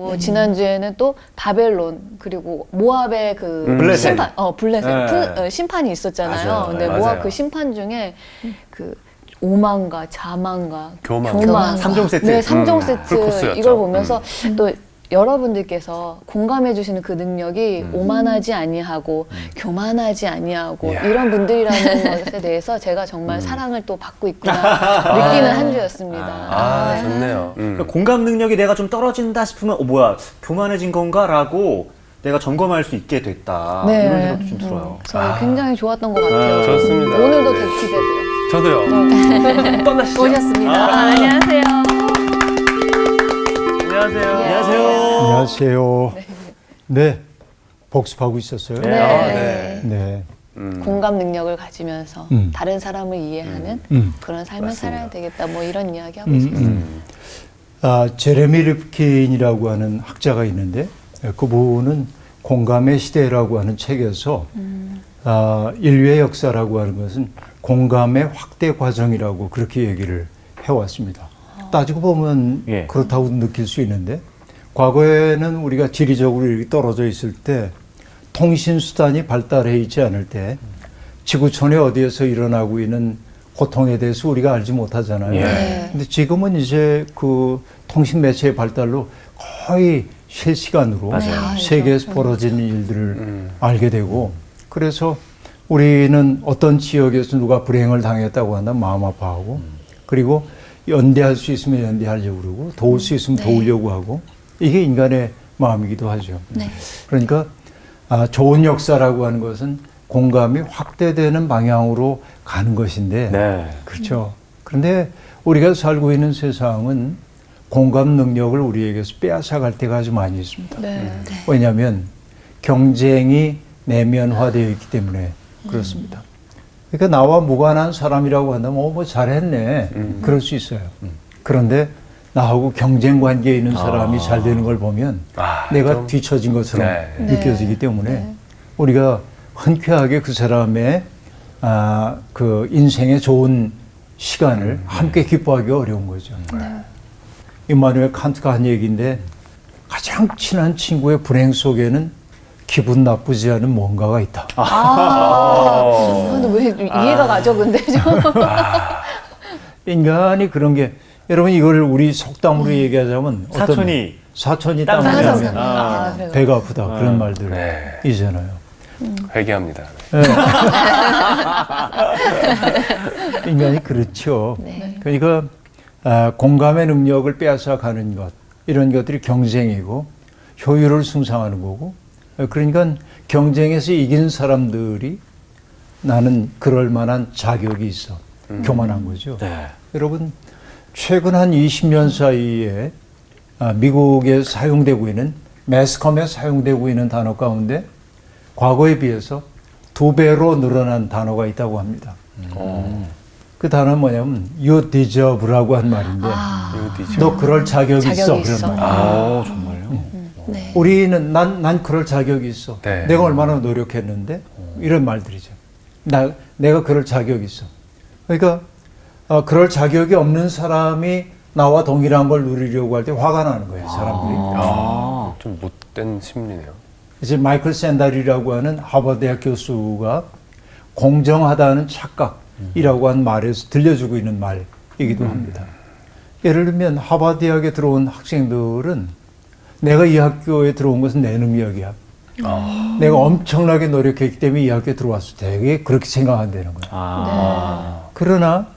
그리고 지난주에는 또 바벨론 그리고 모압의 그 블레셋. 심판, 블레셋 네. 심판이 있었잖아요. 맞아요. 근데 맞아요. 모압 그 심판 중에 그 오만과 자만과 교만. 삼종 세트. 네, 3종 세트 풀코스였죠. 이걸 보면서 또 여러분들께서 공감해 주시는 그 능력이 오만하지 아니하고 교만하지 아니하고 이야. 이런 분들이라는 것에 대해서 제가 정말 사랑을 또 받고 있구나 느끼는 한 주였습니다. 네. 좋네요. 그러니까 공감 능력이 내가 좀 떨어진다 싶으면 뭐야 교만해진 건가라고 내가 점검할 수 있게 됐다. 이런 생각도 좀 들어요. 그래서 굉장히 좋았던 것 같아요. 좋습니다. 오늘도 네. 기대돼요. 저도요. 떠나시죠. 오셨습니다. 안녕하세요. 안녕하세요. 안녕하세요. 네, 복습하고 있었어요. 네. 네. 네. 공감 능력을 가지면서 음. 다른 사람을 이해하는 그런 삶을 맞습니다. 살아야 되겠다. 뭐 이런 이야기 하고 있었어요. 제레미 립킨이라고 하는 학자가 있는데 그분은 공감의 시대라고 하는 책에서 인류의 역사라고 하는 것은 공감의 확대 과정이라고 그렇게 얘기를 해왔습니다. 따지고 보면 예. 그렇다고 느낄 수 있는데 과거에는 우리가 지리적으로 이렇게 떨어져 있을 때 통신수단이 발달해 있지 않을 때 지구촌에 어디에서 일어나고 있는 고통에 대해서 우리가 알지 못하잖아요. 네. 근데 지금은 이제 그 통신 매체의 발달로 거의 실시간으로 맞아요. 세계에서 벌어지는 일들을 알게 되고 그래서 우리는 어떤 지역에서 누가 불행을 당했다고 한다면 마음 아파하고 그리고 연대할 수 있으면 연대하려고 그러고 도울 수 있으면 도우려고 하고 이게 인간의 마음이기도 하죠. 네. 그러니까 좋은 역사라고 하는 것은 공감이 확대되는 방향으로 가는 것인데 네. 그렇죠. 그런데 우리가 살고 있는 세상은 공감 능력을 우리에게서 빼앗아갈 때가 아주 많이 있습니다. 네. 왜냐하면 경쟁이 내면화되어 있기 때문에 그렇습니다. 그러니까 나와 무관한 사람이라고 한다면 뭐 잘했네 그럴 수 있어요. 그런데 나하고 경쟁 관계에 있는 사람이 잘 되는 걸 보면 내가 좀- 뒤처진 것처럼 네. 느껴지기 때문에 우리가 흔쾌하게 그 사람의 그 인생의 좋은 시간을 함께 기뻐하기 어려운 거죠. 임마누엘 칸트가 한 얘기인데 가장 친한 친구의 불행 속에는 기분 나쁘지 않은 뭔가가 있다. 근데 왜 이해가 가죠, 근데 좀. 인간이 그런 게 여러분 이걸 우리 속담으로 얘기하자면 사촌이 땅 땅을 사서. 하면 그래요. 배가 아프다 그런 말들 네. 이잖아요. 회개합니다. 인간이 그렇죠. 네. 그러니까 공감의 능력을 빼앗아가는 것 이런 것들이 경쟁이고 효율을 숭상하는 거고 그러니까 경쟁에서 이긴 사람들이 나는 그럴 만한 자격이 있어 교만한 거죠. 네. 여러분 최근 한 20년 사이에 미국에 사용되고 있는 매스컴에 사용되고 있는 단어 가운데 과거에 비해서 2배로 늘어난 단어가 있다고 합니다. 그 단어는 뭐냐면 you deserve라고 한 말인데 너 그럴 자격이 있어 자격이 그런 있어. 말이에요. 정말요? 네. 우리는 난 그럴 자격이 있어. 네. 내가 얼마나 노력했는데 이런 말들이죠. 내가 그럴 자격이 있어. 그러니까 그럴 자격이 없는 사람이 나와 동일한 걸 누리려고 할 때 화가 나는 거예요, 사람들이. 좀 못된 심리네요. 이제 마이클 샌달이라고 하는 하버드 대학 교수가 공정하다는 착각이라고 한 말에서 들려주고 있는 말이기도 합니다. 예를 들면 하버드 대학에 들어온 학생들은 내가 이 학교에 들어온 것은 내 능력이야. 내가 엄청나게 노력했기 때문에 이 학교에 들어왔어. 되게 그렇게 생각한다는 거야. 그러나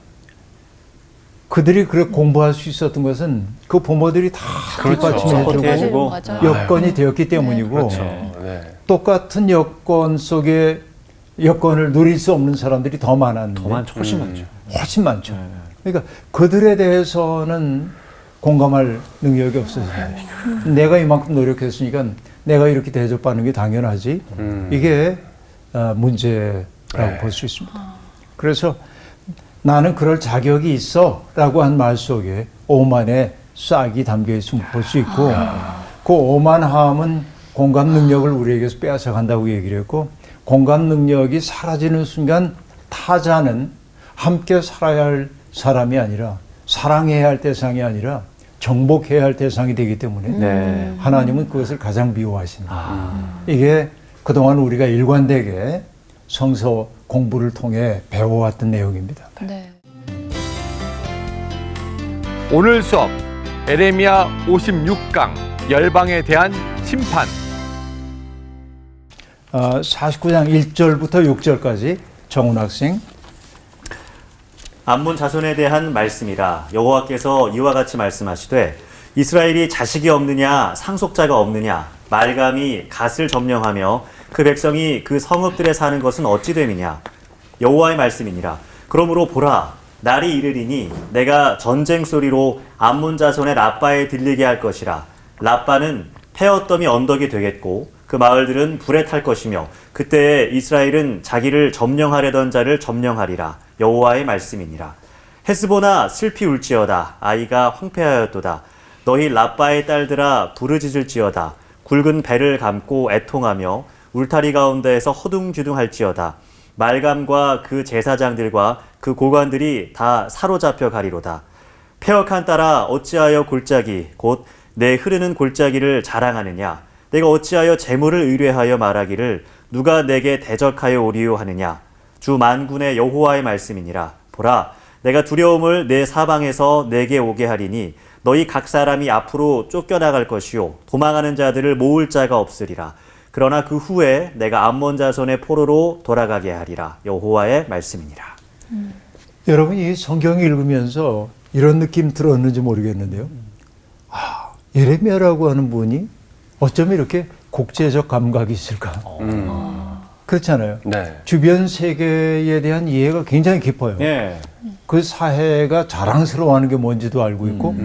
그들이 그렇게 공부할 수 있었던 것은 그 부모들이 다 뒷받침해주고 서포트해주고. 맞아요. 여건이 되었기 때문이고 그렇죠. 네. 똑같은 여건 속에 여건을 누릴 수 없는 사람들이 더 많았는데 더 많죠. 훨씬 많죠. 훨씬 많죠. 그러니까 그들에 대해서는 공감할 능력이 없어져요. 내가 이만큼 노력했으니까 내가 이렇게 대접받는 게 당연하지. 이게 문제라고 볼 수 있습니다. 그래서 나는 그럴 자격이 있어 라고 한 말 속에 오만의 싹이 담겨 있음을 볼 수 있고 그 오만함은 공감 능력을 우리에게서 빼앗아 간다고 얘기를 했고 공감 능력이 사라지는 순간 타자는 함께 살아야 할 사람이 아니라 사랑해야 할 대상이 아니라 정복해야 할 대상이 되기 때문에 네. 하나님은 그것을 가장 미워하신다. 이게 그동안 우리가 일관되게 성서 공부를 통해 배워왔던 내용입니다. 네. 오늘 수업 에레미야 56강 열방에 대한 심판. 49장 1절부터 6절까지 정훈 학생. 암몬 자손에 대한 말씀이라 여호와께서 이와 같이 말씀하시되 이스라엘이 자식이 없느냐 상속자가 없느냐 말감이 갓을 점령하며 그 백성이 그 성읍들에 사는 것은 어찌 됨이냐 여호와의 말씀이니라. 그러므로 보라 날이 이르리니 내가 전쟁 소리로 암몬 자손의 라빠에 들리게 할 것이라. 라빠는 페어더미 언덕이 되겠고 그 마을들은 불에 탈 것이며 그때에 이스라엘은 자기를 점령하려던 자를 점령하리라. 여호와의 말씀이니라. 헤스보나 슬피 울지어다. 아이가 황폐하였도다. 너희 라빠의 딸들아 부르짖을지어다. 굵은 배를 감고 애통하며 울타리 가운데에서 허둥지둥할지어다. 말감과 그 제사장들과 그 고관들이 다 사로잡혀 가리로다. 페어칸 딸아 어찌하여 골짜기 곧 내 흐르는 골짜기를 자랑하느냐. 내가 어찌하여 재물을 의뢰하여 말하기를 누가 내게 대적하여 오리요 하느냐. 주 만군의 여호와의 말씀이니라. 보라 내가 두려움을 내 사방에서 내게 오게 하리니 너희 각 사람이 앞으로 쫓겨나갈 것이요 도망하는 자들을 모을 자가 없으리라. 그러나 그 후에 내가 암몬 자손의 포로로 돌아가게 하리라. 여호와의 말씀이니라. 여러분 이 성경 읽으면서 이런 느낌 들었는지 모르겠는데요. 예레미야라고 하는 분이 어쩌면 이렇게 국제적 감각이 있을까? 그렇잖아요. 네. 주변 세계에 대한 이해가 굉장히 깊어요. 예. 그 사회가 자랑스러워하는 게 뭔지도 알고 있고,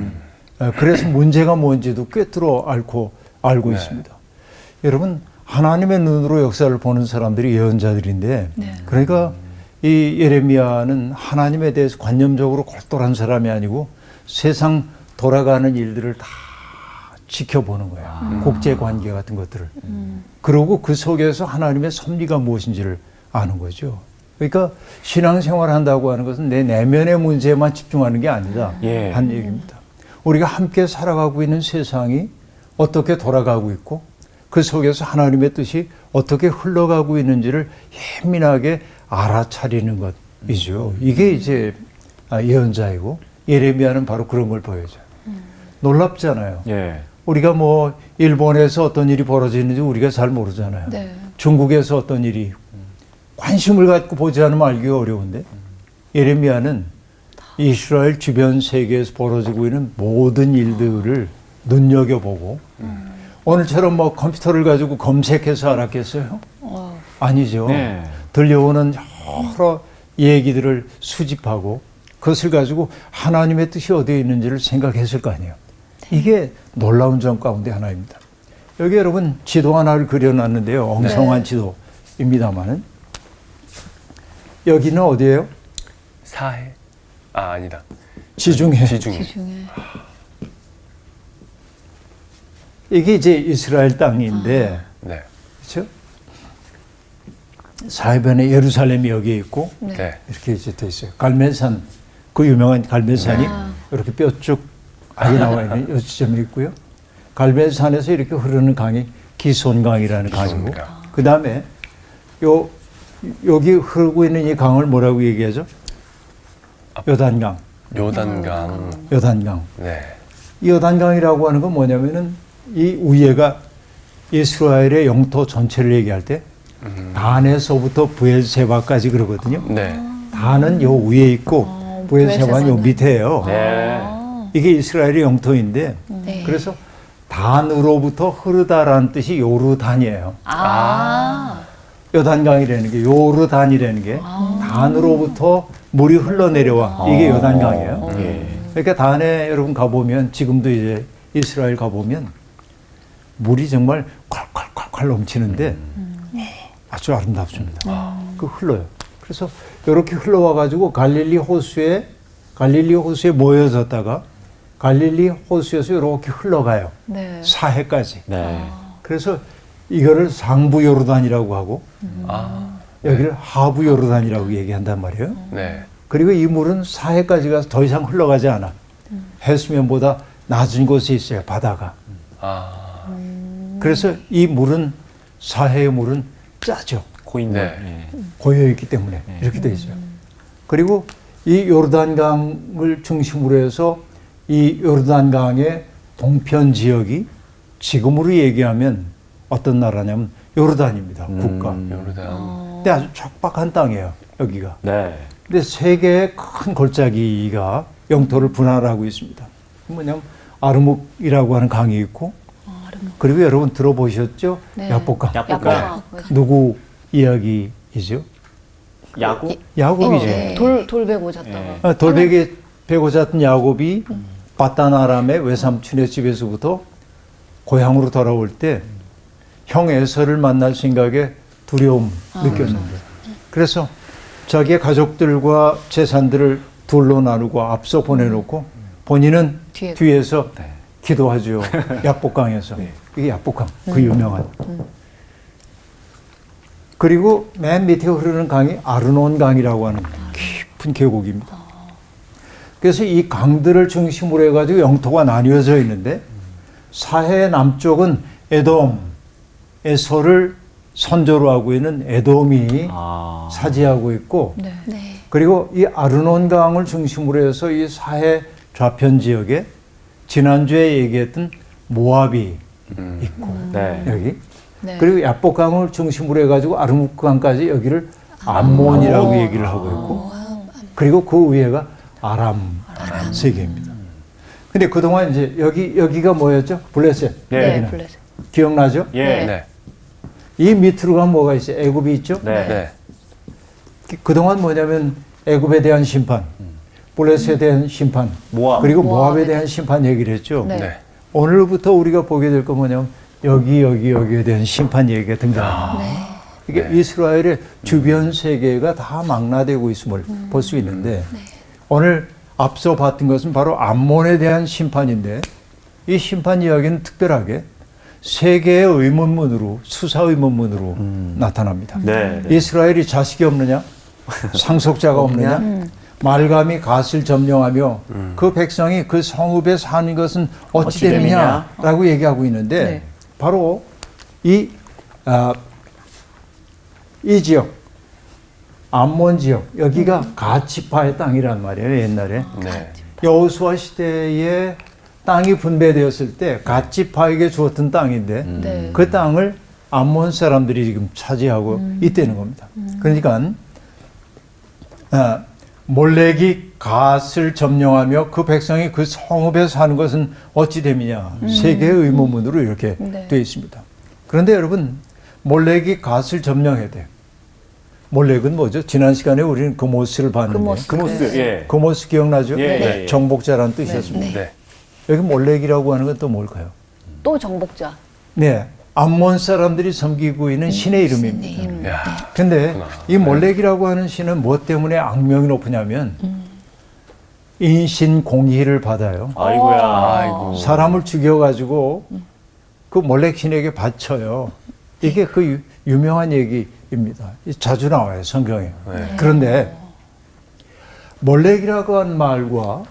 그래서 문제가 뭔지도 꿰뚫어 알고 있습니다. 여러분 하나님의 눈으로 역사를 보는 사람들이 예언자들인데, 그러니까 이 예레미야는 하나님에 대해서 관념적으로 골똘한 사람이 아니고 세상 돌아가는 일들을 다 지켜보는 거야. 국제관계 같은 것들을. 그리고 그 속에서 하나님의 섭리가 무엇인지를 아는 거죠. 그러니까 신앙생활을 한다고 하는 것은 내 내면의 문제에만 집중하는 게 아니다. 예. 한 얘기입니다. 우리가 함께 살아가고 있는 세상이 어떻게 돌아가고 있고 그 속에서 하나님의 뜻이 어떻게 흘러가고 있는지를 예민하게 알아차리는 것이죠. 이게 이제 예언자이고 예레미야는 바로 그런 걸 보여줘요. 놀랍잖아요. 예. 우리가 뭐 일본에서 어떤 일이 벌어지는지 우리가 잘 모르잖아요. 네. 중국에서 어떤 일이 관심을 갖고 보지 않으면 알기가 어려운데 예레미야는 이스라엘 주변 세계에서 벌어지고 있는 모든 일들을 눈여겨보고 오늘처럼 뭐 컴퓨터를 가지고 검색해서 알았겠어요? 아니죠. 네. 들려오는 여러 얘기들을 수집하고 그것을 가지고 하나님의 뜻이 어디에 있는지를 생각했을 거 아니에요. 이게 놀라운 점 가운데 하나입니다. 여기 여러분 지도 하나를 그려놨는데요. 엉성한 지도입니다만은 여기는 어디예요? 사해? 아 아니다. 지중해. 지중해. 지중해. 이게 이제 이스라엘 땅인데 네. 그렇죠? 사해변에 예루살렘이 여기에 있고 네. 이렇게 이제 돼 있어요. 갈멜산, 그 유명한 갈멜산이 이렇게 뼈쭉 아예 나와 있는 이 지점이 있고요. 갈멜산에서 이렇게 흐르는 강이 기손강이라는 강이고, 기손강. 그 다음에 여기 흐르고 있는 이 강을 뭐라고 얘기하죠? 요단강. 요단강. 요단강. 네. 이 요단강이라고 하는 건 뭐냐면은 이 위에가 이스라엘의 영토 전체를 얘기할 때 단에서부터 부엘세바까지 그러거든요. 네. 단은 요 위에 있고 부엘세바는 요 부엘세바는. 밑에예요. 네. 이게 이스라엘의 영토인데 네. 그래서 단으로부터 흐르다라는 뜻이 요르단이에요. 요단강이라는 게 요르단이라는 게 단으로부터 물이 흘러내려와 이게 요단강이에요. 그러니까 단에 여러분 가보면 지금도 이제 이스라엘 가보면 물이 정말 콸콸콸콸 넘치는데 아주 아름답습니다. 그 흘러요. 그래서 이렇게 흘러와 가지고 갈릴리 호수에 모여졌다가 갈릴리 호수에서 이렇게 흘러가요. 네. 사해까지. 네. 그래서 이거를 상부 요르단이라고 하고 여기를 하부 요르단이라고 얘기한단 말이에요. 네. 그리고 이 물은 사해까지 가서 더 이상 흘러가지 않아. 해수면보다 낮은 곳에 있어요. 바다가. 아, 그래서 이 물은 사해의 물은 짜죠. 고인물. 네. 예. 고여 있기 때문에 이렇게 돼 있어요. 그리고 이 요르단강을 중심으로 해서 이 요르단강의 동편 지역이 지금으로 얘기하면 어떤 나라냐면 요르단입니다. 국가. 요르단. 근데 아주 척박한 땅이에요. 여기가. 네. 근데 세 개의 큰 골짜기가 영토를 분할하고 있습니다. 뭐냐면 아르묵이라고 하는 강이 있고, 그리고 여러분 들어보셨죠? 네. 야복강. 야복강. 누구 이야기이죠? 야곱? 야곱이죠. 네. 돌배 고졌다가. 아, 돌베개 베고 잤던 야곱이 바단 아람의 외삼촌의 집에서부터 고향으로 돌아올 때 형 에서를 만날 생각에 두려움 느꼈는데, 그래서 자기의 가족들과 재산들을 둘로 나누고 앞서 보내놓고 본인은 뒤에서 기도하죠. 야복강에서. 이게 야복강, 그 유명한. 그리고 맨 밑에 흐르는 강이 아르논 강이라고 하는 깊은 계곡입니다. 그래서 이 강들을 중심으로 해가지고 영토가 나뉘어져 있는데, 사해 남쪽은 에돔, 에서를 선조로 하고 있는 에돔이 아. 차지하고 있고, 네. 그리고 이 아르논 강을 중심으로 해서 이 사해 좌편 지역에 지난주에 얘기했던 모압이 있고, 네. 여기. 네. 그리고 야복강을 중심으로 해가지고 아르묵강까지 여기를 암몬이라고 얘기를 하고 있고, 그리고 그 위에가 아람 세계입니다. 근데 그동안 이제 여기가 뭐였죠? 블레셋. 네. 네, 여기는. 블레셋. 기억나죠? 예. 네. 이 밑으로 가면 뭐가 있어요? 애굽이 있죠? 네. 네. 그동안 뭐냐면 애굽에 대한 심판, 블레셋에 대한 심판, 모압. 그리고 모압에 모압에 대한 심판 얘기를 했죠. 네. 네. 오늘부터 우리가 보게 될 거 뭐냐면 여기에 대한 심판 얘기가 등장합니다. 이게 이스라엘의 주변 세계가 다 망라되고 있음을 볼 수 있는데, 오늘 앞서 봤던 것은 바로 암몬에 대한 심판인데, 이 심판 이야기는 특별하게 세 개의 의문문으로, 수사 의문문으로 나타납니다. 네. 이스라엘이 자식이 없느냐? 상속자가 없느냐? 말감이 갓을 점령하며 그 백성이 그 성읍에 사는 것은 어찌 되느냐라고 얘기하고 있는데, 네. 바로 이 지역, 암몬 지역, 여기가 가치파의 땅이란 말이에요. 옛날에 네. 여호수아 시대에 땅이 분배되었을 때 가치파에게 주었던 땅인데, 네. 그 땅을 암몬 사람들이 지금 차지하고 있다는 겁니다. 그러니까 몰렉이 갓을 점령하며 그 백성이 그 성읍에 사는 것은 어찌 됨이냐, 세 개의 의문문으로 이렇게 네. 되어 있습니다. 그런데 여러분, 몰렉이 갓을 점령해야 돼요. 몰렉은 뭐죠? 지난 시간에 우리는 그모스를 봤는데, 그모스. 예. 그모스 기억나죠? 예, 예, 예. 정복자라는 뜻이었습니다. 네. 여기 몰렉이라고 하는 건 또 뭘까요? 또 정복자. 네, 암몬 사람들이 섬기고 있는 신의 이름입니다. 야. 근데 그렇구나. 이 몰렉이라고 하는 신은 무엇 때문에 악명이 높으냐면 인신공희를 받아요. 아이고야. 아이고. 사람을 죽여가지고 그 몰렉 신에게 바쳐요. 이게 그 유명한 얘기입니다. 자주 나와요, 성경에. 네. 그런데 몰렉이라고 하는 말과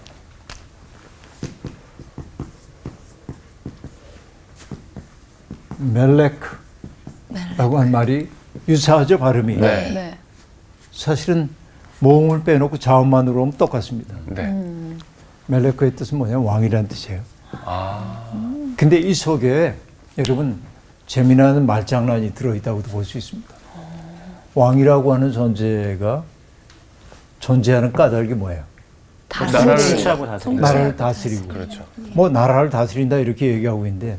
멜렉라고 하는 말이 유사하죠, 발음이. 네. 네. 사실은 모음을 빼놓고 자음만으로 하면 똑같습니다. 네. 멜렉의 뜻은 뭐냐면 왕이라는 뜻이에요. 아. 근데 이 속에 여러분 재미나는 말장난이 들어있다고도 볼 수 있습니다. 왕이라고 하는 존재가 존재하는 까닭이 뭐예요? 나라를 취하고 다스리는. 나라를 다스리고. 그렇죠. 뭐 나라를 다스린다 이렇게 얘기하고 있는데,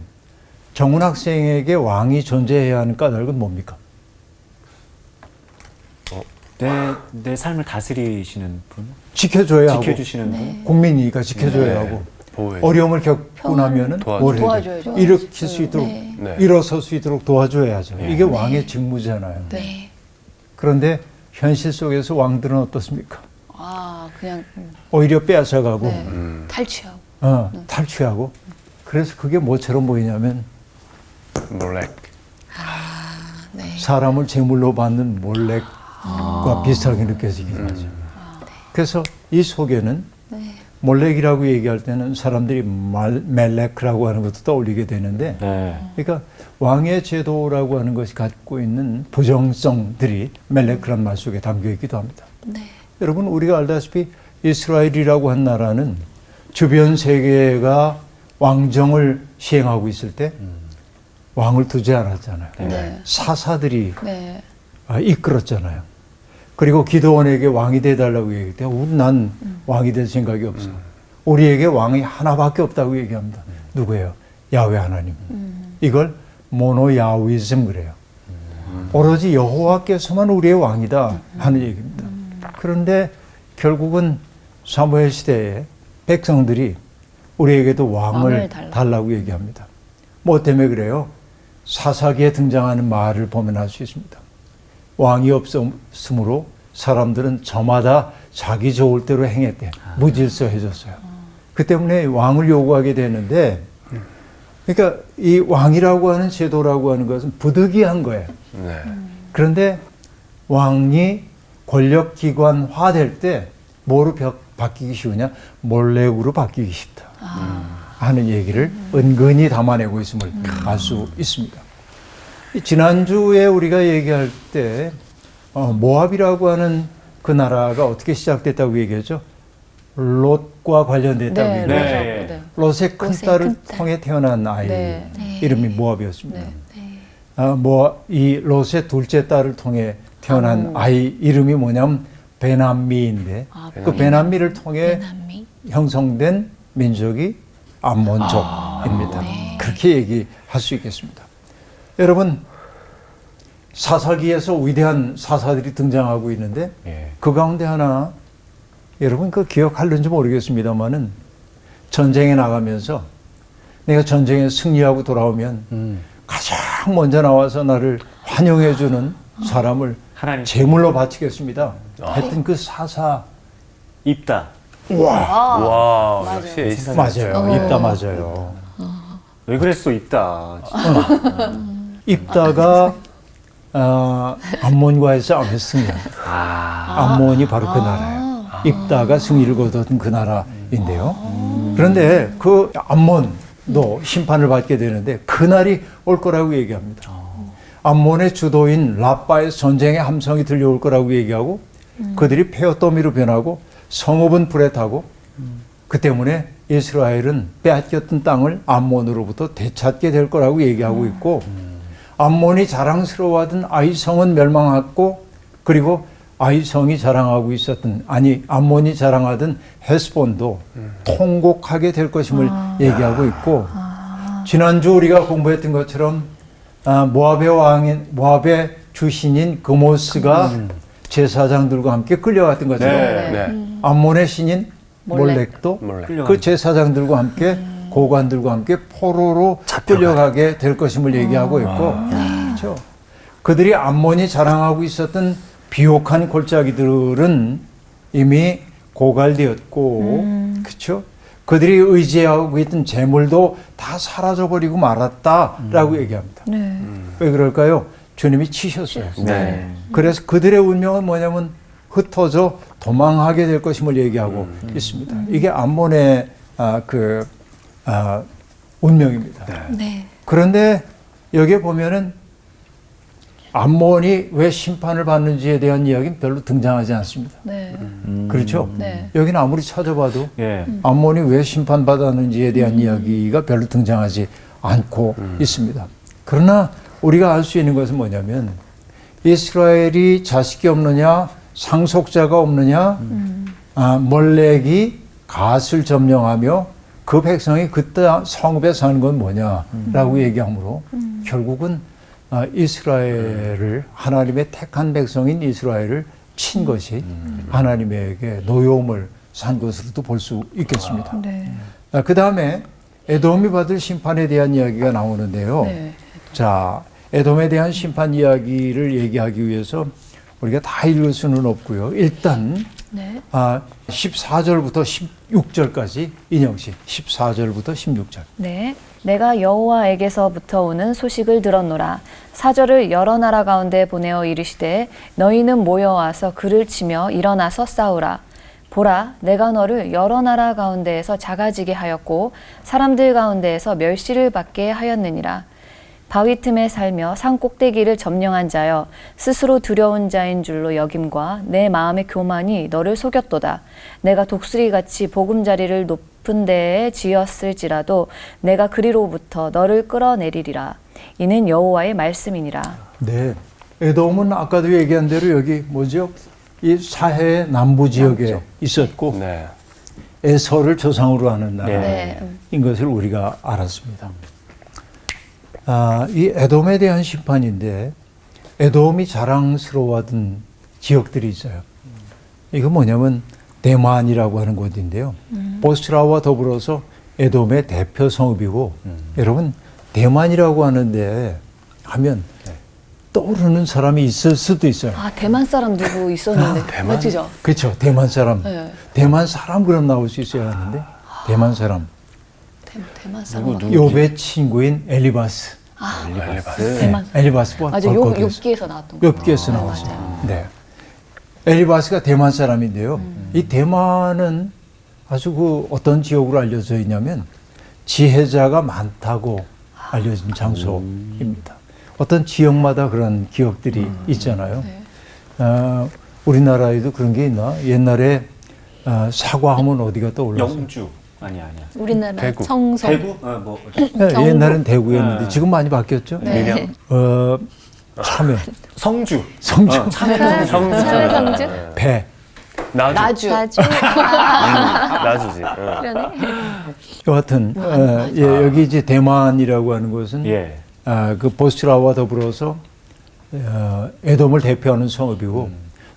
정훈 학생에게 왕이 존재해야 하는 까닭은 뭡니까? 내 삶을 다스리시는 분? 지켜줘야 하고, 지켜주시는 분? 국민이니까 지켜줘야 네. 하고, 보호해. 어려움을 겪고 나면은 뭘 해야 돼요? 도와줘야죠. 일으킬 수 있도록, 네. 일어설 수 있도록 도와줘야죠. 네. 이게 왕의 직무잖아요. 네. 그런데 현실 속에서 왕들은 어떻습니까? 아, 그냥 오히려 빼앗아가고, 네. 탈취하고. 탈취하고. 그래서 그게 뭐처럼 보이냐면 몰렉. 네. 사람을 제물로 받는 몰렉과 비슷하게 느껴지긴 하죠. 그래서 이 속에는 몰렉이라고 얘기할 때는 사람들이 멜렉이라고 하는 것도 떠올리게 되는데 네. 그러니까 왕의 제도라고 하는 것이 갖고 있는 부정성들이 멜렉이라는 말 속에 담겨 있기도 합니다. 네. 여러분 우리가 알다시피 이스라엘이라고 한 나라는 주변 세계가 왕정을 시행하고 있을 때 왕을 두지 않았잖아요. 네. 사사들이 네. 이끌었잖아요. 그리고 기드온에게 왕이 돼달라고 얘기할 때 난 왕이 될 생각이 없어. 우리에게 왕이 하나밖에 없다고 얘기합니다. 누구예요? 야훼 하나님. 이걸 모노야휘즘 그래요. 오로지 여호와께서만 우리의 왕이다 하는 얘기입니다. 그런데 결국은 사무엘 시대에 백성들이 우리에게도 왕을 달라고 얘기합니다. 뭐 때문에 그래요? 사사기에 등장하는 말을 보면 알 수 있습니다. 왕이 없음으로 사람들은 저마다 자기 좋을 대로 행했대. 무질서해졌어요. 그 때문에 왕을 요구하게 되는데 그러니까 이 왕이라고 하는 제도라고 하는 것은 부득이한 거예요. 네. 그런데 왕이 권력기관화 될 때 뭐로 바뀌기 쉬우냐? 몰렉으로 바뀌기 쉽다 하는 얘기를 은근히 담아내고 있음을 알 수 있습니다. 지난주에 우리가 얘기할 때 모압이라고 하는 그 나라가 어떻게 시작됐다고 얘기했죠? 롯과 관련됐다고 네, 얘기했죠. 네. 네. 롯의 큰 롯의 딸을 큰 딸. 통해 태어난 아이 네. 이름이 모압이었습니다. 네. 이 롯의 둘째 딸을 통해 태어난 아이 이름이 뭐냐면 베남미인데 그 베남미를 통해 베남미. 형성된 민족이 암몬족입니다. 그렇게 얘기할 수 있겠습니다. 여러분 사사기에서 위대한 사사들이 등장하고 있는데 예. 그 가운데 하나 여러분 그 기억할는지 모르겠습니다만은 전쟁에 나가면서 내가 전쟁에 승리하고 돌아오면 가장 먼저 나와서 나를 환영해 주는 사람을 하나님 제물로 바치겠습니다. 했던 그 사사 입다. 와, 역시 에이스. 맞아요. 입다 맞아요. 왜 그랬어 입다. 입다가 암몬과의 싸움에서 승리합니다. 암몬이 바로 그 나라예요. 입다가 승리를 거둔 그 나라인데요. 그런데 그 암몬도 심판을 받게 되는데 그날이 올 거라고 얘기합니다. 암몬의 주도인 라빠의 전쟁의 함성이 들려올 거라고 얘기하고 그들이 폐허더미로 변하고 성읍은 불에 타고 그 때문에 이스라엘은 빼앗겼던 땅을 암몬으로부터 되찾게 될 거라고 얘기하고 있고 암몬이 자랑스러워하던 아이성은 멸망했고 그리고 아이성이 자랑하고 있었던 암몬이 자랑하던 헤스본도 통곡하게 될 것임을 얘기하고 있고 지난주 우리가 공부했던 것처럼 모압의 주신인 그모스가 제사장들과 함께 끌려갔던 것처럼 네. 암몬의 신인 몰렉도 몰렉. 그 제사장들과 함께 고관들과 함께 포로로 끌려가게 될 것임을 얘기하고 있고 그렇죠. 그들이 암몬이 자랑하고 있었던 비옥한 골짜기들은 이미 고갈되었고 그렇죠. 그들이 의지하고 있던 재물도 다 사라져버리고 말았다라고 얘기합니다. 네. 왜 그럴까요? 주님이 치셨어요. 네. 그래서 그들의 운명은 뭐냐면 흩어져 도망하게 될 것임을 얘기하고 있습니다. 이게 암몬의 운명입니다. 네. 그런데 여기에 보면은 암몬이 왜 심판을 받는지에 대한 이야기는 별로 등장하지 않습니다. 네. 그렇죠? 네. 여기는 아무리 찾아봐도 예. 암몬이 왜 심판받았는지에 대한 이야기가 별로 등장하지 않고 있습니다. 그러나 우리가 알 수 있는 것은 뭐냐면 이스라엘이 자식이 없느냐 상속자가 없느냐 몰렉이 갓을 점령하며 그 백성이 그때 성읍에 사는 건 뭐냐라고 얘기하므로 결국은 이스라엘을 하나님의 택한 백성인 이스라엘을 친 것이 하나님에게 노여움을 산 것으로도 볼 수 있겠습니다. 네. 그 다음에 에돔이 받을 심판에 대한 이야기가 나오는데요. 네. 자, 에돔에 대한 심판 이야기를 얘기하기 위해서 우리가 다 읽을 수는 없고요. 일단 네. 14절부터 16절까지 인영시 14절부터 16절. 네. 내가 여호와에게서부터 오는 소식을 들었노라. 사절을 여러 나라 가운데 보내어 이르시되 너희는 모여와서 그를 치며 일어나서 싸우라. 보라, 내가 너를 여러 나라 가운데에서 작아지게 하였고 사람들 가운데에서 멸시를 받게 하였느니라. 바위 틈에 살며 산 꼭대기를 점령한 자여, 스스로 두려운 자인 줄로 여김과 내 마음의 교만이 너를 속였도다. 내가 독수리같이 보금자리를 높은 데에 지었을지라도 내가 그리로부터 너를 끌어내리리라. 이는 여호와의 말씀이니라. 네. 에돔은 아까도 얘기한 대로 여기 뭐죠? 이 사해 남부 지역에 있었고 네. 에서를 조상으로 하는 나라인 네. 것을 우리가 알았습니다. 이 에돔에 대한 심판인데 에돔이 자랑스러워하던 지역들이 있어요. 이거 뭐냐면 대만이라고 하는 곳인데요. 보스라와 더불어서 에돔의 대표 성읍이고 여러분 대만이라고 하는데 하면 떠오르는 사람이 있을 수도 있어요. 아, 대만 사람 누구 있었는데. 맞죠? 그렇죠. 대만 사람. 네. 대만 사람 그럼 나올 수 있어야 하는데 대만 사람. 대만 사람. 욥의 친구인 엘리바스. 대만. 엘리바스와 맞아, 욥기에서 나왔던 거. 욥기에서 나왔어요. 네. 엘리바스가 대만 사람인데요. 이 대만은 아주 그 어떤 지역으로 알려져 있냐면 지혜자가 많다고 알려진 장소입니다. 어떤 지역마다 그런 기억들이 있잖아요. 네. 우리나라에도 그런 게 있나? 옛날에 사과하면 어디가 떠올랐어요? 영주. 아니야. 우리나라 대구. 청성. 대구? 네, 옛날엔 대구였는데 지금 많이 바뀌었죠? 네. 참외, 성주. 성주, 성주. 배. 나주. 나주. 나주지. 응. 여하튼 여기 이제 대만이라고 하는 것은 예. 그 보스라와 더불어서 에돔을 대표하는 성읍이고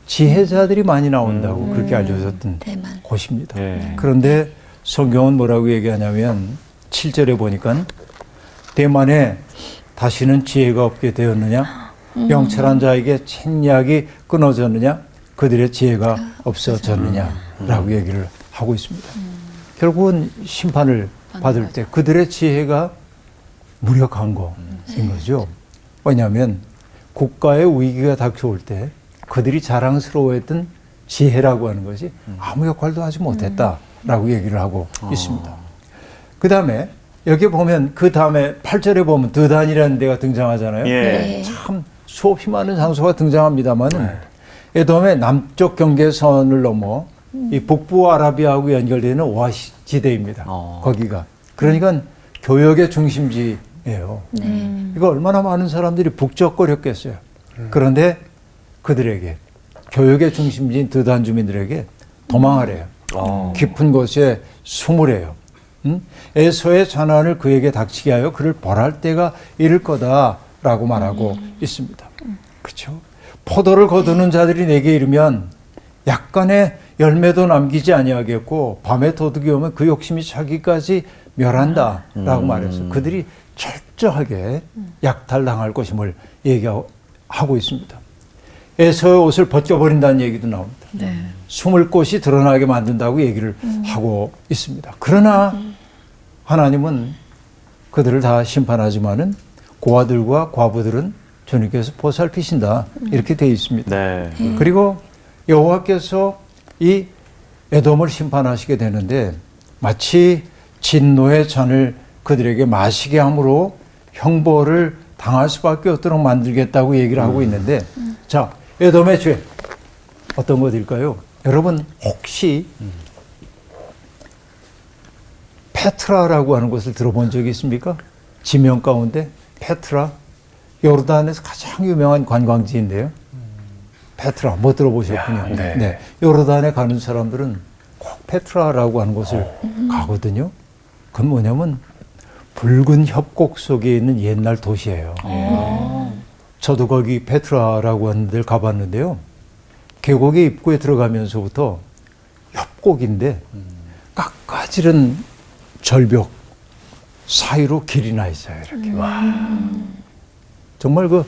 지혜자들이 많이 나온다고 그렇게 알려졌던 대만. 곳입니다. 예. 그런데 성경은 뭐라고 얘기하냐면 7절에 보니까 대만에 다시는 지혜가 없게 되었느냐? 명철한 자에게 책략이 끊어졌느냐? 그들의 지혜가 없어졌느냐? 라고 얘기를 하고 있습니다. 결국은 심판을 받을 때 그들의 지혜가 무력한 거인 거죠. 왜냐하면 국가의 위기가 닥쳐올 때 그들이 자랑스러워했던 지혜라고 하는 것이 아무 역할도 하지 못했다라고 얘기를 하고 있습니다. 그 다음에 여기 보면 그 다음에 8절에 보면 드단이라는 데가 등장하잖아요. 예. 참 수없이 많은 장소가 등장합니다만은 에돔의 남쪽 경계선을 넘어 이 북부 아라비아하고 연결되는 오아시 지대입니다. 거기가. 그러니까 교역의 중심지예요. 이거 얼마나 많은 사람들이 북적거렸겠어요. 그런데 그들에게 교역의 중심지인 드단 주민들에게 도망하래요. 깊은 곳에 숨으래요. 에서의 잔환을 그에게 닥치게 하여 그를 벌할 때가 이를 거다라고 말하고 있습니다. 그렇죠? 포도를 거두는 자들이 내게 이르면 약간의 열매도 남기지 아니하겠고 밤에 도둑이 오면 그 욕심이 자기까지 멸한다라고 말해서 그들이 철저하게 약탈당할 것임을 얘기하고 있습니다. 에서의 옷을 벗겨버린다는 얘기도 나옵니다. 숨을 곳이 드러나게 만든다고 얘기를 하고 있습니다. 그러나 하나님은 그들을 다 심판하지만은 고아들과 과부들은 주님께서 보살피신다 이렇게 되어 있습니다. 네. 그리고 여호와께서 이 에돔을 심판하시게 되는데 마치 진노의 잔을 그들에게 마시게 함으로 형벌을 당할 수밖에 없도록 만들겠다고 얘기를 하고 있는데 자, 에돔의 죄 어떤 것일까요? 여러분 혹시 페트라라고 하는 것을 들어본 적이 있습니까? 지명 가운데 페트라, 요르단에서 가장 유명한 관광지인데요. 페트라 못 들어보셨군요. 네. 요르단에 가는 사람들은 꼭 페트라라고 하는 곳을 가거든요. 그건 뭐냐면 붉은 협곡 속에 있는 옛날 도시예요. 저도 거기 페트라라고 하는 데를 가봤는데요. 계곡의 입구에 들어가면서부터 협곡인데 깎아지른 절벽 사이로 길이 나 있어요. 이렇게. 정말 그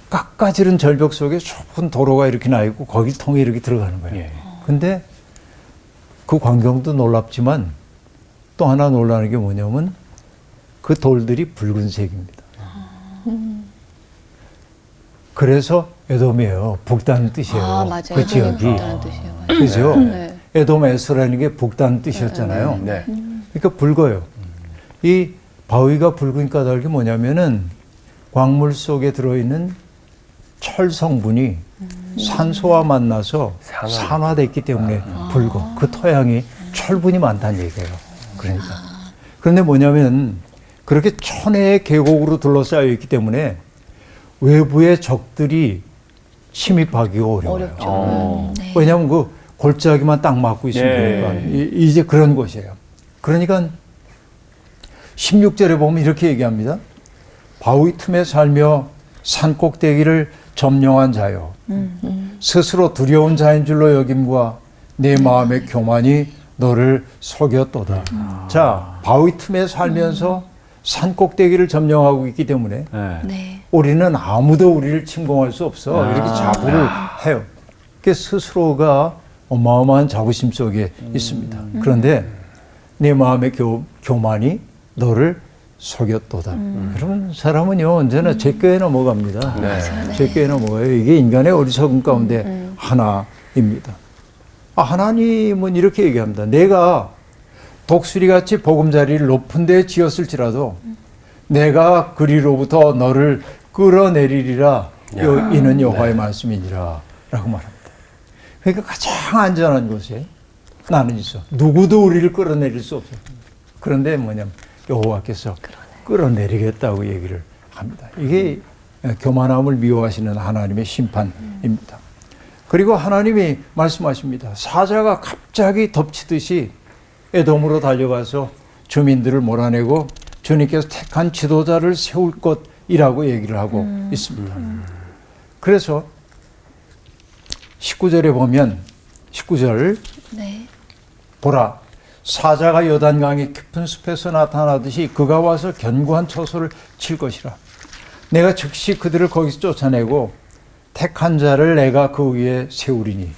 깎아지른 절벽 속에 좁은 도로가 이렇게 나 있고 거기 통해 이렇게 들어가는 거예요. 근데 그 광경도 놀랍지만 또 하나 놀라는 게 뭐냐면 그 돌들이 붉은색입니다. 그래서 에돔이에요. 북다는 뜻이에요. 아, 맞아요. 그 지역이. 북다는 뜻이에요. 그죠? 네. 에돔에서라는 게 붉다는 뜻이었잖아요. 네. 그러니까 붉어요. 이 바위가 붉은 까닭이 뭐냐면은 광물 속에 들어있는 철 성분이 산소와 만나서 산화됐기 때문에 붉어. 그 토양이 철분이 많다는 얘기예요. 그러니까. 그런데 뭐냐면 그렇게 천혜의 계곡으로 둘러싸여 있기 때문에 외부의 적들이 침입하기가 어려워요. 네. 왜냐하면 그 골짜기만 딱 막고 있으면 예. 되니까 이제 그런 곳이에요. 그러니까 16절에 보면 이렇게 얘기합니다. 바위 틈에 살며 산 꼭대기를 점령한 자요. 스스로 두려운 자인 줄로 여김과 내 마음의 교만이 너를 속였도다. 자, 바위 틈에 살면서 산 꼭대기를 점령하고 있기 때문에 네. 네. 우리는 아무도 우리를 침공할 수 없어. 이렇게 자부를 해요. 그 스스로가 어마어마한 자부심 속에 있습니다. 그런데 내 마음의 교만이 너를 속였도다. 그러면 사람은요 언제나 제껴에 넘어갑니다. 제껴에 넘어가요. 이게 인간의 어리석음 가운데 하나입니다. 하나님은 이렇게 얘기합니다. 내가 독수리같이 보금자리를 높은 데 지었을지라도 내가 그리로부터 너를 끌어내리리라. 이는 여호와의 말씀이니라 라고 말합니다. 그러니까 가장 안전한 곳에 나는 있어. 누구도 우리를 끌어내릴 수 없어요. 그런데 뭐냐면 여호와께서 끌어내리겠다고 얘기를 합니다. 이게 교만함을 미워하시는 하나님의 심판입니다. 그리고 하나님이 말씀하십니다. 사자가 갑자기 덮치듯이 에돔으로 달려가서 주민들을 몰아내고 주님께서 택한 지도자를 세울 것이라고 얘기를 하고 있습니다. 그래서 19절에 보면 19절 네. 보라 사자가 요단강의 깊은 숲에서 나타나듯이 그가 와서 견고한 처소를 칠 것이라. 내가 즉시 그들을 거기서 쫓아내고 택한 자를 내가 그 위에 세우리니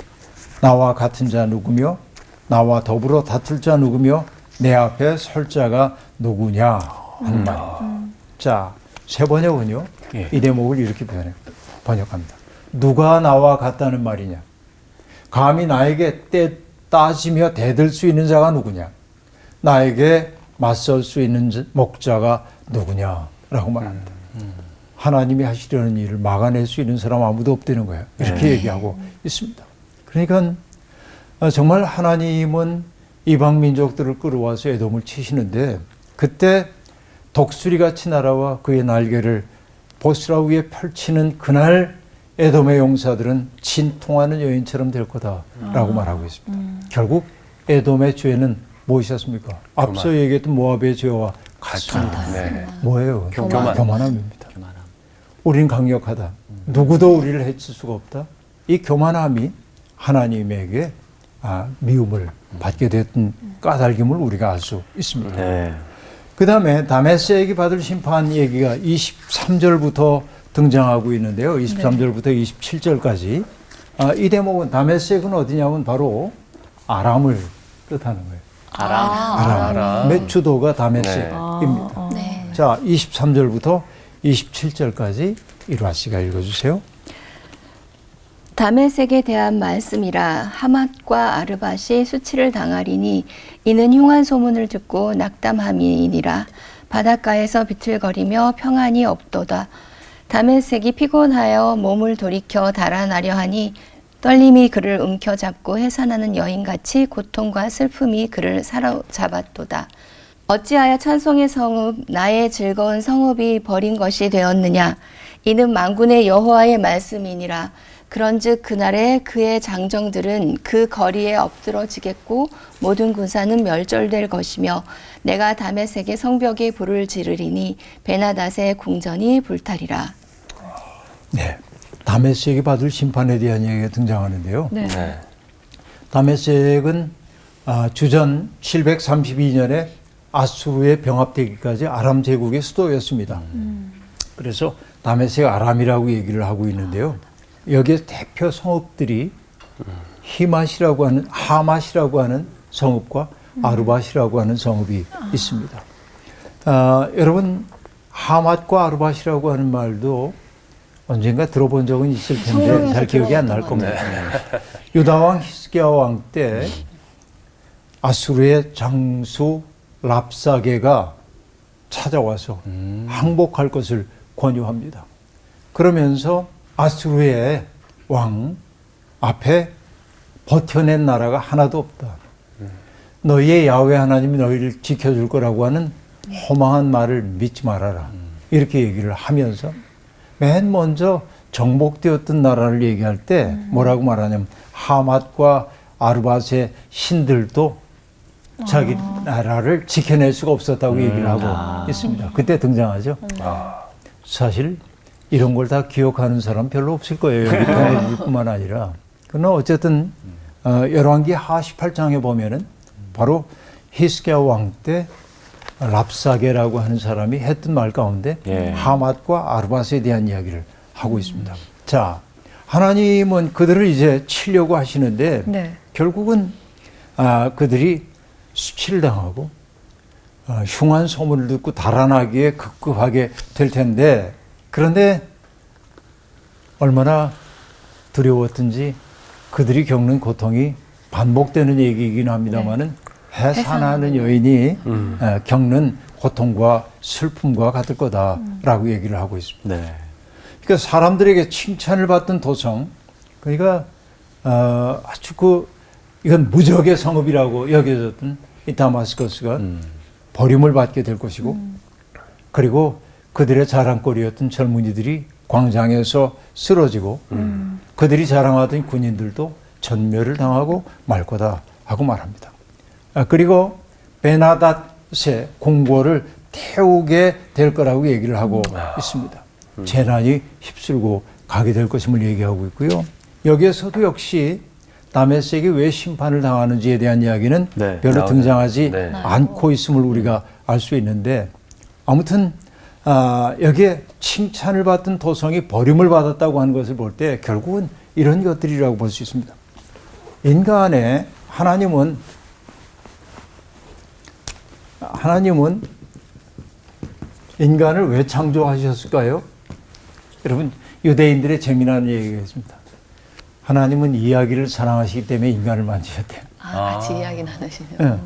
나와 같은 자 누구며 나와 더불어 다툴 자 누구며 내 앞에 설 자가 누구냐 하는 말입니다. 자, 세 번역은요. 이 대목을 이렇게 번역합니다. 누가 나와 같다는 말이냐. 감히 나에게 따지며 대들 수 있는 자가 누구냐. 나에게 맞설 수 있는 목자가 누구냐라고 말합니다. 하나님이 하시려는 일을 막아낼 수 있는 사람 아무도 없다는 거예요. 이렇게 얘기하고 있습니다. 그러니까 정말 하나님은 이방 민족들을 끌어와서 에돔을 치시는데 그때 독수리같이 날아와 그의 날개를 보스라 위에 펼치는 그날 에돔의 용사들은 진통하는 여인처럼 될 거다라고 말하고 있습니다. 결국 에돔의 죄는 무엇이었습니까? 앞서 얘기했던 모압의 죄와 같습니다. 네. 뭐예요? 교만. 교만함입니다. 우린 강력하다. 누구도 우리를 해칠 수가 없다. 이 교만함이 하나님에게 미움을 받게 됐던 까닭임을 우리가 알 수 있습니다. 네. 그 다음에 다메섹이 받을 심판 얘기가 23절부터 등장하고 있는데요. 23절부터 27절까지. 이 대목은 다메섹은 어디냐면 바로 아람을 뜻하는 거예요. 아람. 주도가 다메섹입니다. 네. 자, 23절부터 27절까지 이루아 씨가 읽어주세요. 다메섹에 대한 말씀이라. 하맛과 아르밧이 수치를 당하리니 이는 흉한 소문을 듣고 낙담함이니라. 바닷가에서 비틀거리며 평안이 없도다. 다메섹이 피곤하여 몸을 돌이켜 달아나려 하니 떨림이 그를 움켜잡고 해산하는 여인같이 고통과 슬픔이 그를 사로잡았도다. 어찌하여 찬송의 성읍 나의 즐거운 성읍이 버린 것이 되었느냐. 이는 만군의 여호와의 말씀이니라. 그런즉 그날에 그의 장정들은 그 거리에 엎드러지겠고 모든 군사는 멸절될 것이며 내가 다메섹의 성벽에 불을 지르리니 베나닷의 궁전이 불타리라. 네, 다메섹이 받을 심판에 대한 얘기가 등장하는데요. 네. 다메섹은 주전 732년에 아수르에 병합되기까지 아람 제국의 수도였습니다. 그래서 다메섹 아람이라고 얘기를 하고 있는데요. 여기에 대표 성읍들이 하맛이라고 하는 성읍과 아르밧이라고 하는 성읍이 있습니다. 여러분 하맛과 아르밧이라고 하는 말도 언젠가 들어본 적은 있을 텐데 잘 기억이 안 날 겁니다. 유다 왕 히스기야 왕 때 아수르의 장수 랍사게가 찾아와서 항복할 것을 권유합니다. 그러면서 아수르의 왕 앞에 버텨낸 나라가 하나도 없다. 너희의 야훼 하나님이 너희를 지켜줄 거라고 하는 허망한 말을 믿지 말아라. 이렇게 얘기를 하면서 맨 먼저 정복되었던 나라를 얘기할 때 뭐라고 말하냐면 하맛과 아르밧의 신들도 자기 나라를 지켜낼 수가 없었다고 얘기를 하고 있습니다. 그때 등장하죠. 사실 이런 걸 다 기억하는 사람 별로 없을 거예요. 뿐만 아니라. 그러나 어쨌든 열왕기 하 18장에 보면은 바로 히스기야 왕 때 랍사게라고 하는 사람이 했던 말 가운데 하맛과 아르밧에 대한 이야기를 하고 있습니다. 자, 하나님은 그들을 이제 치려고 하시는데 네. 결국은 그들이 수치를 당하고 흉한 소문을 듣고 달아나기에 급급하게 될 텐데 그런데 얼마나 두려웠든지 그들이 겪는 고통이 반복되는 얘기이긴 합니다만은 해산하는 여인이 겪는 고통과 슬픔과 같을 거다라고 얘기를 하고 있습니다. 네. 그러니까 사람들에게 칭찬을 받던 도성, 그러니까 아주 이건 무적의 성읍이라고 여겨졌던 이 다마스커스가 버림을 받게 될 것이고, 그리고 그들의 자랑거리였던 젊은이들이 광장에서 쓰러지고, 그들이 자랑하던 군인들도 전멸을 당하고 말 거다 하고 말합니다. 그리고 베나닷의 궁궐을 태우게 될 거라고 얘기를 하고 있습니다. 재난이 휩쓸고 가게 될 것임을 얘기하고 있고요. 여기에서도 역시 다메섹이 왜 심판을 당하는지에 대한 이야기는 별로 등장하지 않고 있음을 우리가 알 수 있는데, 아무튼 여기에 칭찬을 받던 도성이 버림을 받았다고 하는 것을 볼 때 결국은 이런 것들이라고 볼 수 있습니다. 인간의 하나님은 인간을 왜 창조하셨을까요? 여러분, 유대인들의 재미난 얘기가 있습니다. 하나님은 이야기를 사랑하시기 때문에 인간을 만드셨대요. 같이 이야기 나누시네요.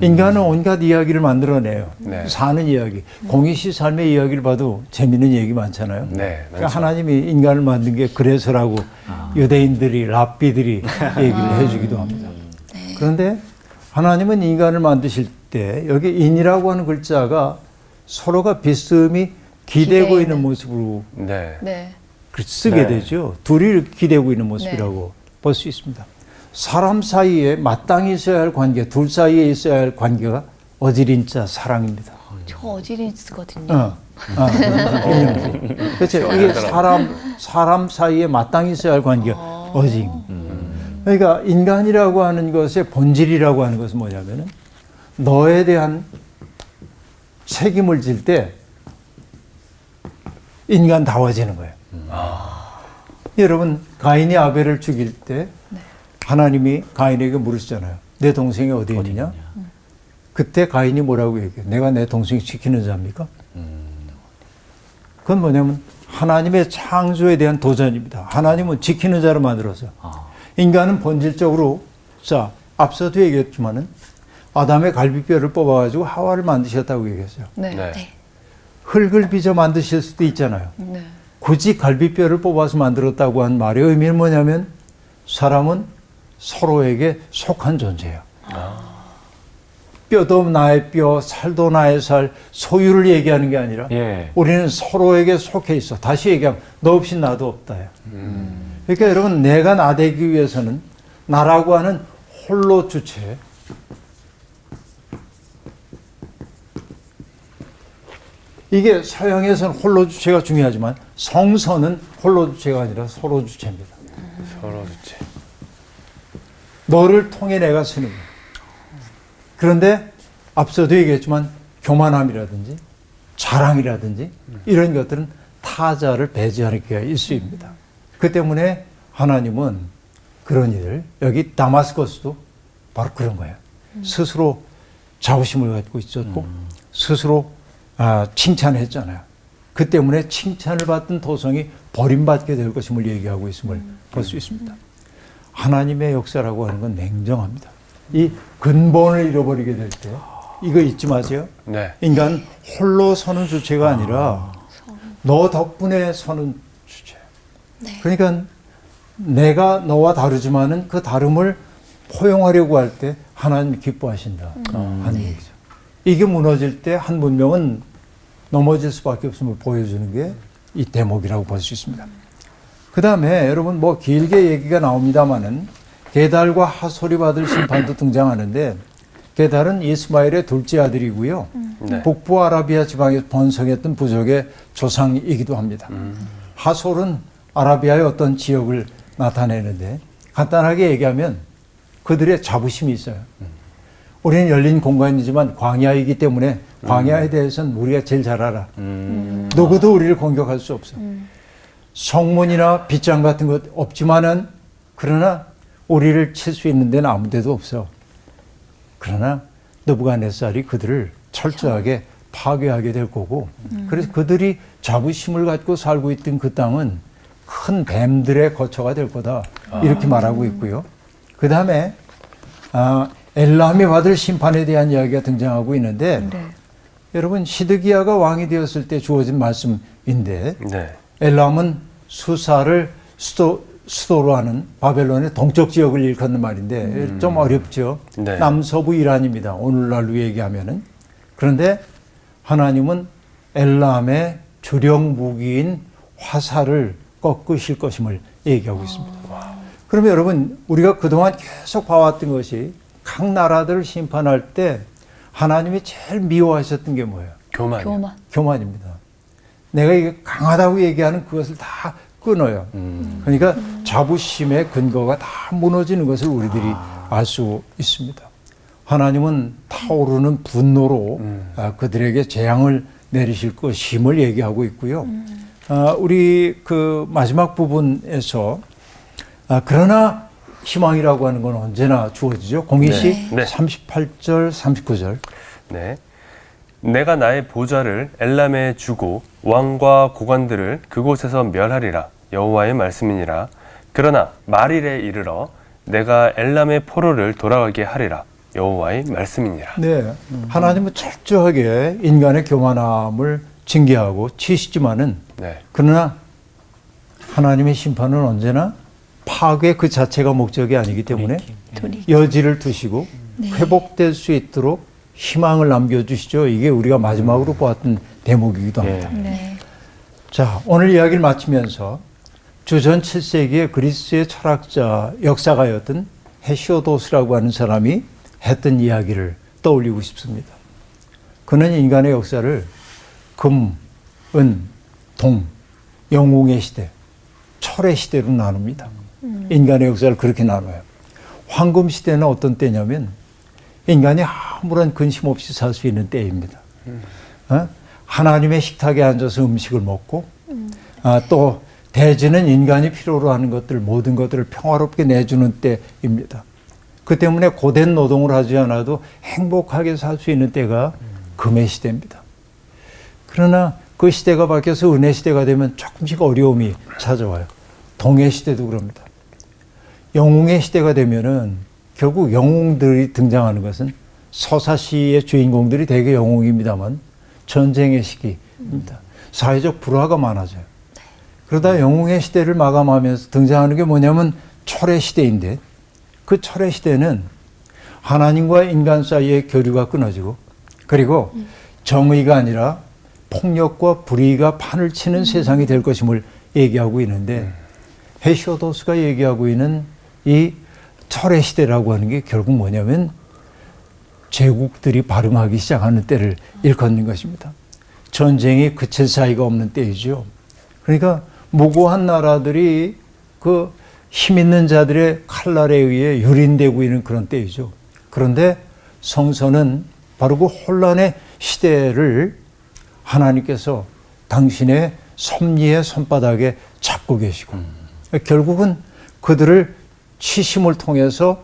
인간은 온갖 이야기를 만들어내요. 네. 사는 이야기. 공희 씨 삶의 이야기를 봐도 재미있는 얘기 많잖아요. 네, 그러니까 하나님이 인간을 만든 게 그래서라고 유대인들이, 랍비들이 얘기를 해주기도 합니다. 그런데 하나님은 인간을 만드실 때 여기 인이라고 하는 글자가 서로가 비스듬히 기대고 있는 모습으로 쓰게 되죠. 둘이 기대고 있는 모습이라고 볼 수 있습니다. 사람 사이에 마땅히 있어야 할 관계, 둘 사이에 있어야 할 관계가 어지린자 사랑입니다. 저 어지린 쓰거든요. 그렇죠. 이게 사람 사이에 마땅히 있어야 할 관계가 어지임. 그러니까 인간이라고 하는 것의 본질이라고 하는 것은 뭐냐면은 너에 대한 책임을 질 때 인간다워지는 거예요. 여러분, 가인이 아벨을 죽일 때 하나님이 가인에게 물으시잖아요. 내 동생이 어디 있느냐? 그때 가인이 뭐라고 얘기해요? 내가 내 동생 지키는 자입니까? 그건 뭐냐면 하나님의 창조에 대한 도전입니다. 하나님은 지키는 자로 만들어서 인간은 본질적으로, 자, 앞서도 얘기했지만은 아담의 갈비뼈를 뽑아가지고 하와를 만드셨다고 얘기했어요. 흙을 빚어 만드실 수도 있잖아요. 굳이 갈비뼈를 뽑아서 만들었다고 한 말의 의미는 뭐냐면 사람은 서로에게 속한 존재예요. 뼈도 나의 뼈, 살도 나의 살, 소유를 얘기하는 게 아니라 우리는 서로에게 속해 있어. 다시 얘기하면 너 없이 나도 없다요. 그러니까 여러분, 내가 나 되기 위해서는 나라고 하는 홀로 주체, 이게 서양에서는 홀로 주체가 중요하지만 성서는 홀로 주체가 아니라 서로 주체입니다. 서로 주체. 너를 통해 내가 쓰는 거예요. 그런데 앞서도 얘기했지만 교만함이라든지 자랑이라든지 이런 것들은 타자를 배제하는 게 일수입니다. 그 때문에 하나님은 그런 일을, 여기 다마스커스도 바로 그런 거예요. 스스로 자부심을 갖고 있었고 스스로 칭찬했잖아요. 그 때문에 칭찬을 받던 도성이 버림받게 될 것임을 얘기하고 있음을 볼 수 있습니다. 하나님의 역사라고 하는 건 냉정합니다. 이 근본을 잃어버리게 될 때 이거 잊지 마세요. 네. 인간 홀로 서는 주체가 아니라 너 덕분에 서는 주체. 그러니까 내가 너와 다르지만은 그 다름을 포용하려고 할 때 하나님 기뻐하신다 하는 얘기죠. 이게 무너질 때 한 문명은 넘어질 수밖에 없음을 보여주는 게 이 대목이라고 볼 수 있습니다. 그 다음에 여러분 뭐 길게 얘기가 나옵니다마는 게달과 하솔이 받을 심판도 등장하는데 게달은 이스마엘의 둘째 아들이고요. 네. 북부 아라비아 지방에서 번성했던 부족의 조상이기도 합니다. 하솔은 아라비아의 어떤 지역을 나타내는데 간단하게 얘기하면 그들의 자부심이 있어요. 우리는 열린 공간이지만 광야이기 때문에 광야에 대해서는 우리가 제일 잘 알아. 누구도 우리를 공격할 수 없어. 성문이나 빗장 같은 것 없지만은 그러나 우리를 칠 수 있는 데는 아무 데도 없어. 그러나 느부갓네살이 그들을 철저하게 파괴하게 될 거고 그래서 그들이 자부심을 갖고 살고 있던 그 땅은 큰 뱀들의 거처가 될 거다. 이렇게 말하고 있고요. 그 다음에 엘람이 받을 심판에 대한 이야기가 등장하고 있는데 네. 여러분 시드기야가 왕이 되었을 때 주어진 말씀인데 네. 엘람은 수사를 수도로 하는 바벨론의 동쪽 지역을 일컫는 말인데 좀 어렵죠. 네. 남서부 이란입니다. 오늘날로 얘기하면은. 그런데 하나님은 엘람의 주력 무기인 화살을 꺾으실 것임을 얘기하고 있습니다. 그러면 여러분 우리가 그동안 계속 봐왔던 것이 각 나라들을 심판할 때 하나님이 제일 미워하셨던 게 뭐예요? 교만. 교만. 교만입니다. 내가 이게 강하다고 얘기하는 그것을 다 끊어요. 그러니까 자부심의 근거가 다 무너지는 것을 우리들이 알 수 있습니다. 하나님은 타오르는 분노로 그들에게 재앙을 내리실 것임을 얘기하고 있고요. 우리 그 마지막 부분에서 그러나 희망이라고 하는 건 언제나 주어지죠. 공희 씨 네. 38절, 39절. 네. 내가 나의 보좌를 엘람에 주고 왕과 고관들을 그곳에서 멸하리라. 여호와의 말씀이니라. 그러나 말일에 이르러 내가 엘람의 포로를 돌아가게 하리라. 여호와의 말씀이니라. 네, 하나님은 철저하게 인간의 교만함을 징계하고 치시지만은 네. 그러나 하나님의 심판은 언제나 파괴 그 자체가 목적이 아니기 때문에 여지를 두시고 회복될 수 있도록 희망을 남겨주시죠. 이게 우리가 마지막으로 보았던 대목이기도 합니다. 네. 자, 오늘 이야기를 마치면서 주전 7세기의 그리스의 철학자 역사가였던 헤시오도스라고 하는 사람이 했던 이야기를 떠올리고 싶습니다. 그는 인간의 역사를 금, 은, 동, 영웅의 시대, 철의 시대로 나눕니다. 인간의 역사를 그렇게 나눠요. 황금 시대는 어떤 때냐면 인간이 아무런 근심 없이 살 수 있는 때입니다. 하나님의 식탁에 앉아서 음식을 먹고 또 대지는 인간이 필요로 하는 것들 모든 것들을 평화롭게 내주는 때입니다. 그 때문에 고된 노동을 하지 않아도 행복하게 살 수 있는 때가 금의 시대입니다. 그러나 그 시대가 바뀌어서 은의 시대가 되면 조금씩 어려움이 찾아와요. 동의 시대도 그럽니다. 영웅의 시대가 되면은 결국 영웅들이 등장하는 것은 서사시의 주인공들이 대개 영웅입니다만 전쟁의 시기입니다. 사회적 불화가 많아져요. 그러다 영웅의 시대를 마감하면서 등장하는 게 뭐냐면 철의 시대인데 그 철의 시대는 하나님과 인간 사이의 교류가 끊어지고 그리고 정의가 아니라 폭력과 불의가 판을 치는 세상이 될 것임을 얘기하고 있는데 헤시오도스가 얘기하고 있는 이 철의 시대라고 하는 게 결국 뭐냐면 제국들이 발흥하기 시작하는 때를 일컫는 것입니다. 전쟁이 그칠 사이가 없는 때이죠. 그러니까 무고한 나라들이 그 힘 있는 자들의 칼날에 의해 유린되고 있는 그런 때이죠. 그런데 성서는 바로 그 혼란의 시대를 하나님께서 당신의 섭리의 손바닥에 잡고 계시고 결국은 그들을 치심을 통해서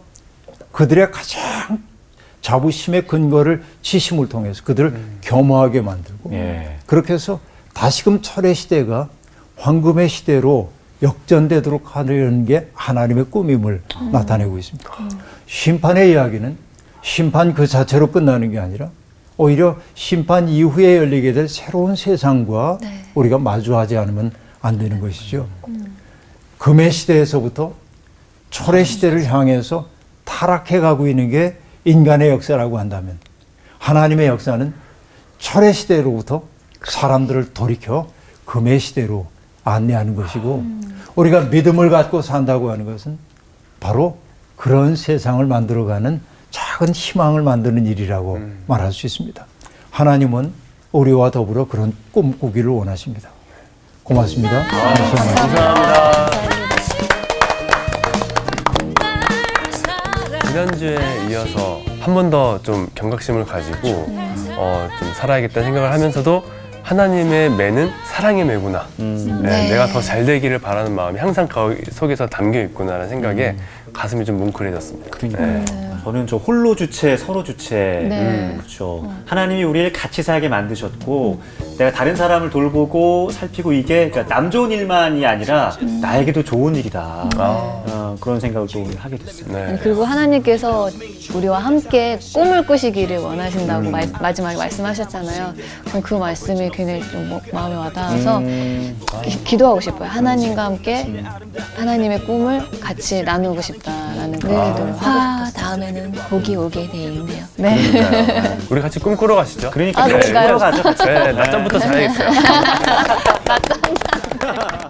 그들의 가장 자부심의 근거를 치심을 통해서 그들을 겸허하게 만들고 그렇게 해서 다시금 철의 시대가 황금의 시대로 역전되도록 하려는 게 하나님의 꿈임을 나타내고 있습니다. 심판의 이야기는 심판 그 자체로 끝나는 게 아니라 오히려 심판 이후에 열리게 될 새로운 세상과 우리가 마주하지 않으면 안 되는 것이죠. 금의 시대에서부터 철의 시대를 향해서 타락해 가고 있는 게 인간의 역사라고 한다면 하나님의 역사는 철의 시대로부터 사람들을 돌이켜 금의 시대로 안내하는 것이고 우리가 믿음을 갖고 산다고 하는 것은 바로 그런 세상을 만들어가는 작은 희망을 만드는 일이라고 말할 수 있습니다. 하나님은 우리와 더불어 그런 꿈 꾸기를 원하십니다. 고맙습니다. 감사합니다. 지난주에 이어서 한 번 더 좀 경각심을 가지고 좀 살아야겠다는 생각을 하면서도 하나님의 매는 사랑의 매구나. 네, 내가 더 잘 되기를 바라는 마음이 항상 그 속에서 담겨 있구나라는 생각에 가슴이 좀 뭉클해졌습니다. 네. 저는 저 홀로 주체, 서로 주체. 네. 그렇죠. 하나님이 우리를 같이 살게 만드셨고, 내가 다른 사람을 돌보고 살피고 이게 그러니까 남 좋은 일만이 아니라 나에게도 좋은 일이다. 그런 생각을 또 하게 됐어요. 네. 그리고 하나님께서 우리와 함께 꿈을 꾸시기를 원하신다고 마지막에 말씀하셨잖아요. 그럼 그 말씀이 굉장히 좀 마음에 와닿아서 기도하고 싶어요. 하나님과 함께 하나님의 꿈을 같이 나누고 싶다라는 그 기도를 하고 화 다음에는 복이 오게 돼 있네요. 네. 그러니까요. 우리 같이 꿈꾸러 가시죠. 그러니까 아, 그럴까요? 가죠. 네, 낮잠부터 자야겠어요. 맞다.